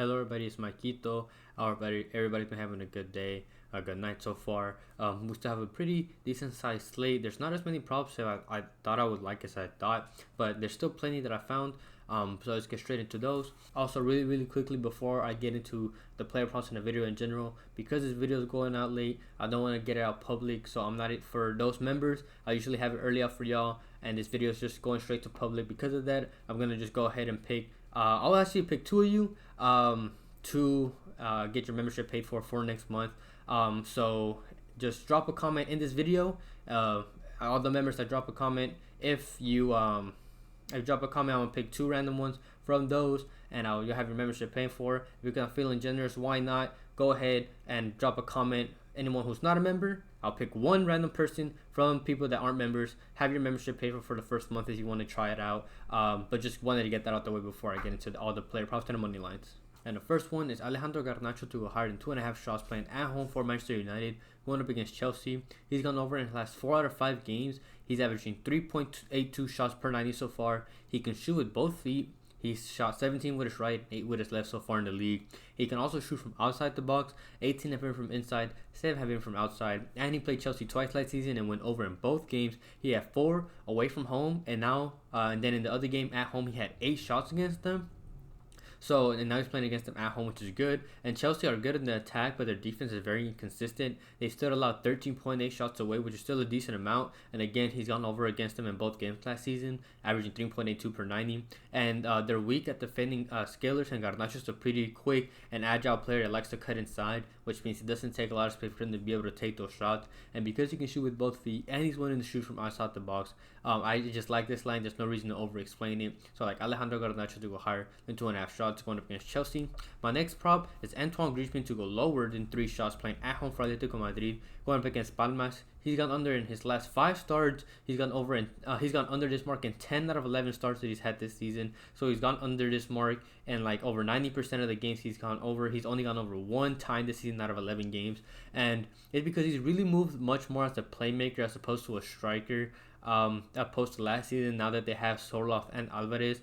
Hello everybody, it's Maikito. Everybody's been having a good day, a good night so far. We still have a pretty decent sized slate. There's not as many props as I thought I would like as I thought, but there's still plenty that I found. So let's get straight into those. Also, really quickly before I get into the player props in the video in general, because this video is going out late, I don't want to get it out public, so I'm not it for those members. I usually have it early out for y'all, and this video is just going straight to public. Because of that, I'm gonna just go ahead and pick. I'll actually pick two of you to get your membership paid for next month. So just drop a comment in this video. All the members that drop a comment, if you drop a comment, I'm gonna pick two random ones from those, and you'll have your membership paid for. If you're kind of feeling generous, why not go ahead and drop a comment? Anyone who's not a member, I'll pick one random person from people that aren't members. Have your membership paid for the first month if you want to try it out. But just wanted to get that out the way before I get into all the player props and the money lines. And the first one is Alejandro Garnacho to go higher than 2.5 shots playing at home for Manchester United, going up against Chelsea. He's gone over in his last 4 out of 5 games. He's averaging 3.82 shots per 90 so far. He can shoot with both feet. He's shot 17 with his right, 8 with his left so far in the league. He can also shoot from outside the box. 18 have been from inside, 7 have been from outside. And he played Chelsea twice last season and went over in both games. He had 4 away from home, and then in the other game at home, he had 8 shots against them. So, and now he's playing against them at home, which is good. And Chelsea are good in the attack, but their defense is very inconsistent. They still allowed 13.8 shots away, which is still a decent amount. And again, he's gone over against them in both games last season, averaging 3.82 per 90. And they're weak at defending scalers, and Garnacho's a pretty quick and agile player that likes to cut inside, which means it doesn't take a lot of space for him to be able to take those shots. And because he can shoot with both feet, and he's willing to shoot from outside the box, I just like this line. There's no reason to over-explain it. So like Alejandro Garnacho to go higher than 2.5 shots going up against Chelsea. My next prop is Antoine Griezmann to go lower than 3 shots playing at home for Atletico Madrid, going up against Palmas. He's gone under in his last 5 starts. He's gone under this mark in 10 out of 11 starts that he's had this season. So he's gone under this mark in like over 90% of the games he's gone over. He's only gone over 1 time this season out of 11 games, and it's because he's really moved much more as a playmaker as opposed to a striker. Opposed to last season, now that they have Sorloth and Alvarez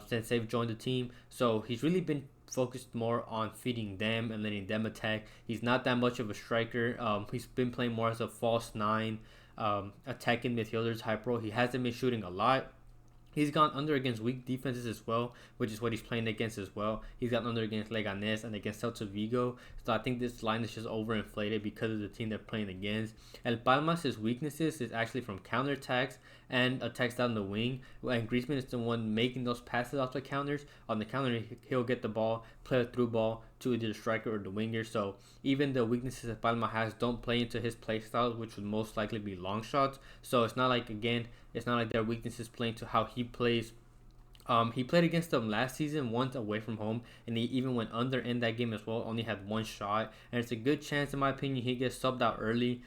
since they've joined the team. So he's really been focused more on feeding them and letting them attack. He's not that much of a striker. He's been playing more as a false 9, attacking midfielders, high pro. He hasn't been shooting a lot. He's gone under against weak defenses as well, which is what he's playing against as well. He's gone under against Leganés and against Celta Vigo. So I think this line is just overinflated because of the team they're playing against. El Palmas' weaknesses is actually from counterattacks and attacks down the wing. And Griezmann is the one making those passes off the counters. On the counter, he'll get the ball, play a through ball to either the striker or the winger. So even the weaknesses that Palma has don't play into his play style, which would most likely be long shots. So it's not like, again, it's not like their weaknesses playing to how he plays. He played against them last season once away from home, and he even went under in that game as well. Only had 1 shot, and it's a good chance, in my opinion, he gets subbed out early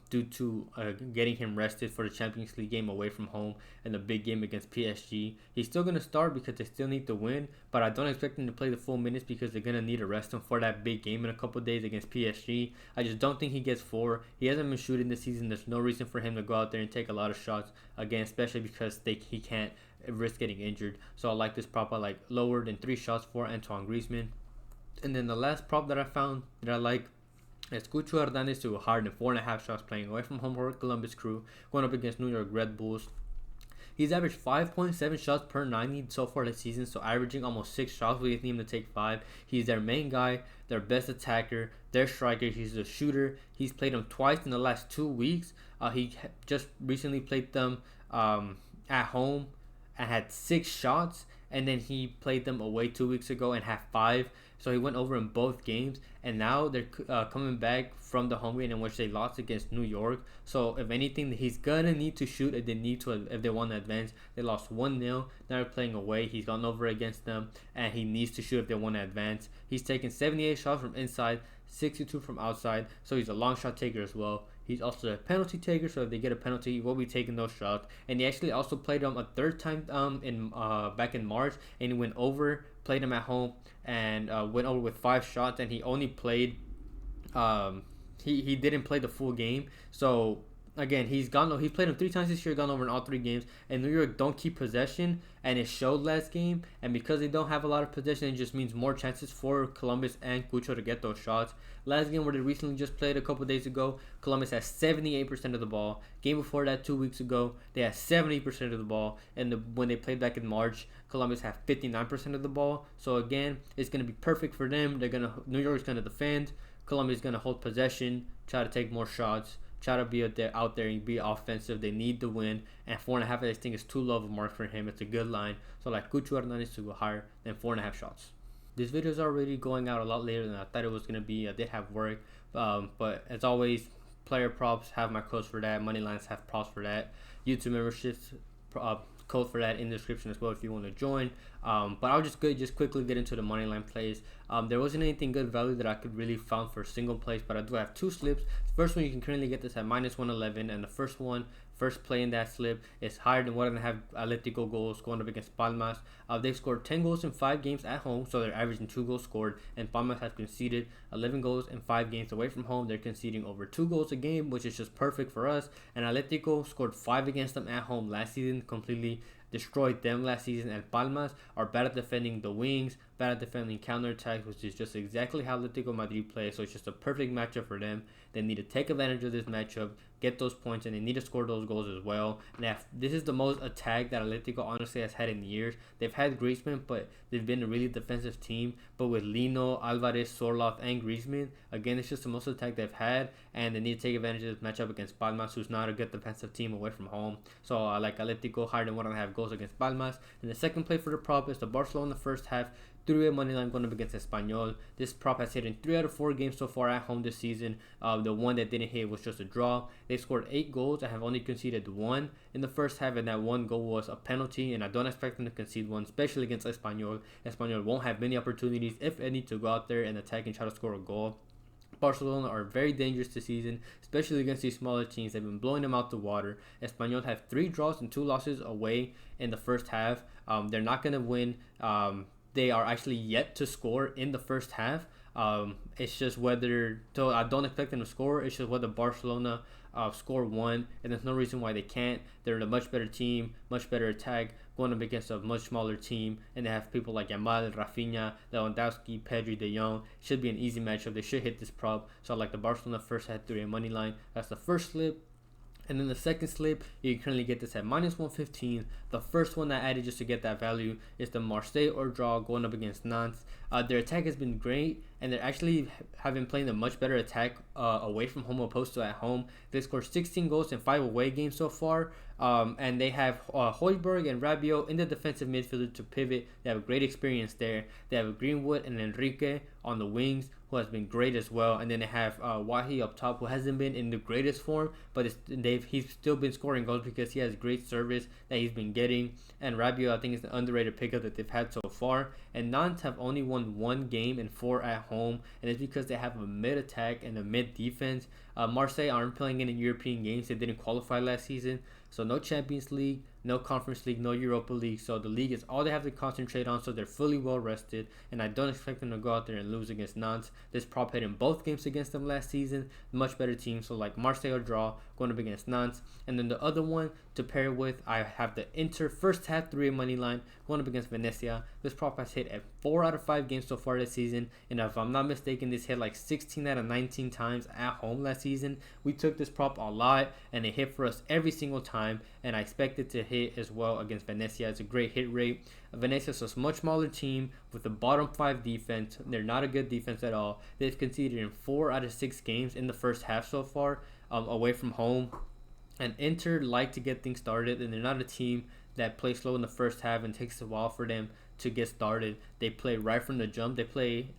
due to getting him rested for the Champions League game away from home and the big game against PSG. He's still going to start because they still need to win, but I don't expect him to play the full minutes because they're going to need to rest him for that big game in a couple days against PSG. I just don't think he gets 4. He hasn't been shooting this season. There's no reason for him to go out there and take a lot of shots, again, especially because he can't risk getting injured. So I like this prop. I like lower than 3 shots for Antoine Griezmann. And then the last prop that I found that I like is Hernandez to go higher than 4.5 shots playing away from home for Columbus Crew, going up against New York Red Bulls. He's averaged 5.7 shots per 90 so far this season, so averaging almost 6 shots. We need him to take 5. He's their main guy, their best attacker, their striker. He's a shooter. He's played them twice in the last 2 weeks. He just recently played them at home and had 6 shots, and then he played them away 2 weeks ago and had 5. So he went over in both games, and now they're coming back from the home game in which they lost against New York. So if anything, he's gonna need to shoot if they want to advance. They lost 1-0. Now they're playing away. He's gone over against them, and he needs to shoot if they want to advance. He's taken 78 shots from inside, 62 from outside. So he's a long shot taker as well. He's also a penalty taker, so if they get a penalty, he will be taking those shots. And he actually also played him a 3rd time back in March, and he went over, played him at home, and went over with 5 shots, and he only played he didn't play the full game. So Again, he's played him 3 times this year, gone over in all 3 games. And New York don't keep possession, and it showed last game. And because they don't have a lot of possession, it just means more chances for Columbus and Cucho to get those shots. Last game where they recently just played a couple days ago, Columbus has 78% of the ball. Game before that, 2 weeks ago, they had 70% of the ball. And when they played back in March, Columbus had 59% of the ball. So again, it's gonna be perfect for them. New York's gonna defend. Columbus is gonna hold possession, try to take more shots. Try to be out there and be offensive. They need to win. And 4.5, I think, is too low of a mark for him. It's a good line. So like Cucho Hernandez to go higher than 4.5 shots. This video is already going out a lot later than I thought it was going to be. I did have work. But as always, player props have my codes for that. Moneylines have props for that. YouTube memberships, code for that in the description as well if you want to join. But I'll just quickly get into the moneyline plays. There wasn't anything good value that I could really found for single plays, but I do have 2 slips. The first one, you can currently get this at -111, and the first play in that slip is higher than 1.5 Atletico goals going up against Palmas. They've scored 10 goals in 5 games at home, so they're averaging 2 goals scored, and Palmas has conceded 11 goals in 5 games away from home. They're conceding over 2 goals a game, which is just perfect for us. And Atletico scored 5 against them at home last season, completely destroyed them last season. And Palmas are bad at defending the wings, bad at defending counterattacks, which is just exactly how Atletico Madrid plays. So it's just a perfect matchup for them. They need to take advantage of this matchup, get those points, and they need to score those goals as well. And this is the most attack that Atletico honestly has had in years. They've had Griezmann, but they've been a really defensive team. But with Lino, Alvarez, Sorloth, and Griezmann, again, it's just the most attack they've had, and they need to take advantage of this matchup against Palmas, who's not a good defensive team away from home. So I like Atletico higher than 1.5 goals against Palmas. And the second play for the prop is the Barcelona first half 3-way money line going up against Espanyol. This prop has hit in 3 out of 4 games so far at home this season. The one that didn't hit was just a draw. They scored 8 goals and have only conceded 1 in the first half, and that 1 goal was a penalty, and I don't expect them to concede 1, especially against Espanyol. Espanyol won't have many opportunities, if any, to go out there and attack and try to score a goal. Barcelona are very dangerous this season, especially against these smaller teams. They've been blowing them out the water. Espanyol have 3 draws and 2 losses away in the first half. They're not going to win. They are actually yet to score in the first half. It's just whether, so I don't expect them to score. It's just whether Barcelona score 1, and there's no reason why they can't. They're a much better team, much better attack, going up against a much smaller team, and they have people like Yamal, Rafinha, Lewandowski, Pedri, De Jong. Should be an easy matchup. They should hit this prop. So I like the Barcelona first half 3 money line. That's the first slip. And then the second slip, you can currently get this at -115. The first one I added just to get that value is the Marseille or draw going up against Nantes. Their attack has been great, and they're actually have been playing a much better attack away from home opposed to at home. They scored 16 goals in 5 away games so far. And they have Højbjerg and Rabiot in the defensive midfield to pivot. They have a great experience there. They have Greenwood and Enrique on the wings, who has been great as well. And then they have Wahi up top, who hasn't been in the greatest form, but he's still been scoring goals because he has great service that he's been getting. And Rabiot, I think, is the underrated pickup that they've had so far. And Nantes have only won 1 game and 4 at home, and it's because they have a mid attack and a mid defense. Marseille aren't playing any European games. They didn't qualify last season, so no Champions League, no Conference League, no Europa League. So the league is all they have to concentrate on, so they're fully well rested, and I don't expect them to go out there and lose against Nantes. This prop hit in both games against them last season. Much better team, so like Marseille or draw going up against Nantes. And then the other one to pair with, I have the Inter first half 3 money line going up against Venezia. This prop has hit at 4 out of 5 games so far this season, and if I'm not mistaken, this hit like 16 out of 19 times at home last season. We took this prop a lot, and it hit for us every single time, and I expect it to hit as well against Venezia. It's a great hit rate. Venezia is a much smaller team with a bottom 5 defense. They're not a good defense at all. They've conceded in 4 out of 6 games in the first half so far, away from home. And Inter like to get things started, and they're not a team that plays slow in the first half and takes a while for them to get started. They play right from the jump. They play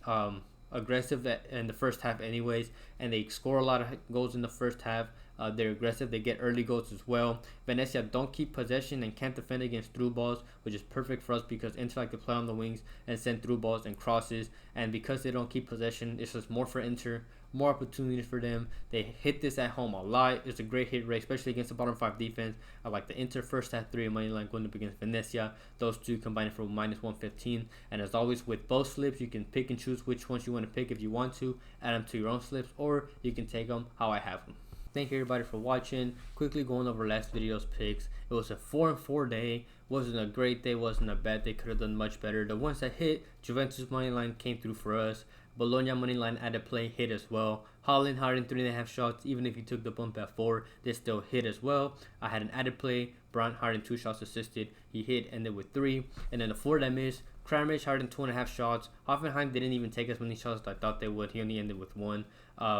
aggressive in the first half anyways, and they score a lot of goals in the first half. They're aggressive. They get early goals as well. Venezia don't keep possession and can't defend against through balls, which is perfect for us because Inter like to play on the wings and send through balls and crosses. And because they don't keep possession, it's just more for Inter, more opportunities for them. They hit this at home a lot. It's a great hit rate, especially against the bottom 5 defense. I like the Inter first half 3 money line going up against Venezia. Those two combined for -115. And as always, with both slips, you can pick and choose which ones you want to pick if you want to. Add them to your own slips, or you can take them how I have them. thank you everybody for watching. Quickly going over last video's picks. It was a 4-4 day. Wasn't a great day, wasn't a bad day. Could have done much better. The ones that hit, Juventus money line came through for us. Bologna money line added play hit as well. Holland 3.5 shots. Even if you took the bump at 4, they still hit as well. I had an added play. Brandt Harden 2 shots assisted. He hit, ended with 3. And then the 4 that missed, Kramaric Harden 2.5 shots. Hoffenheim didn't even take as many shots as I thought they would. He only ended with 1.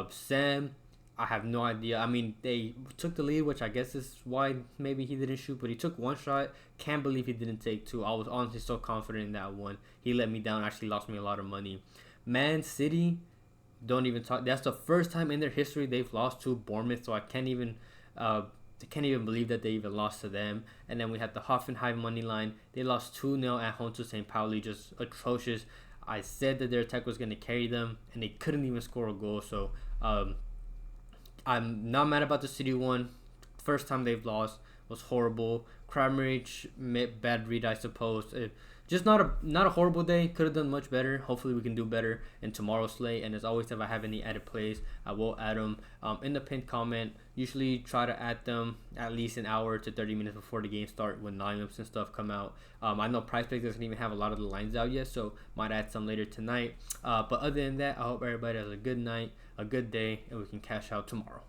Sam, I have no idea. I mean, they took the lead, which I guess is why maybe he didn't shoot, but he took 1 shot. Can't believe he didn't take 2. I was honestly so confident in that one. He let me down, actually lost me a lot of money. Man City, don't even talk. That's the first time in their history they've lost to Bournemouth, so I can't even believe that they even lost to them. And then we had the Hoffenheim money line. They lost 2-0 at home to St. Pauli, just atrocious. I said that their attack was going to carry them, and they couldn't even score a goal. So I'm not mad about the City one. First time they've lost was horrible. Kramaric, bad read, I suppose. Just not a horrible day. Could have done much better. Hopefully we can do better in tomorrow's slate. And as always, if I have any added plays, I will add them in the pinned comment. Usually try to add them at least an hour to 30 minutes before the game start when lineups and stuff come out. I know PrizePicks doesn't even have a lot of the lines out yet, so might add some later tonight. But other than that, I hope everybody has a good night, a good day, and we can cash out tomorrow.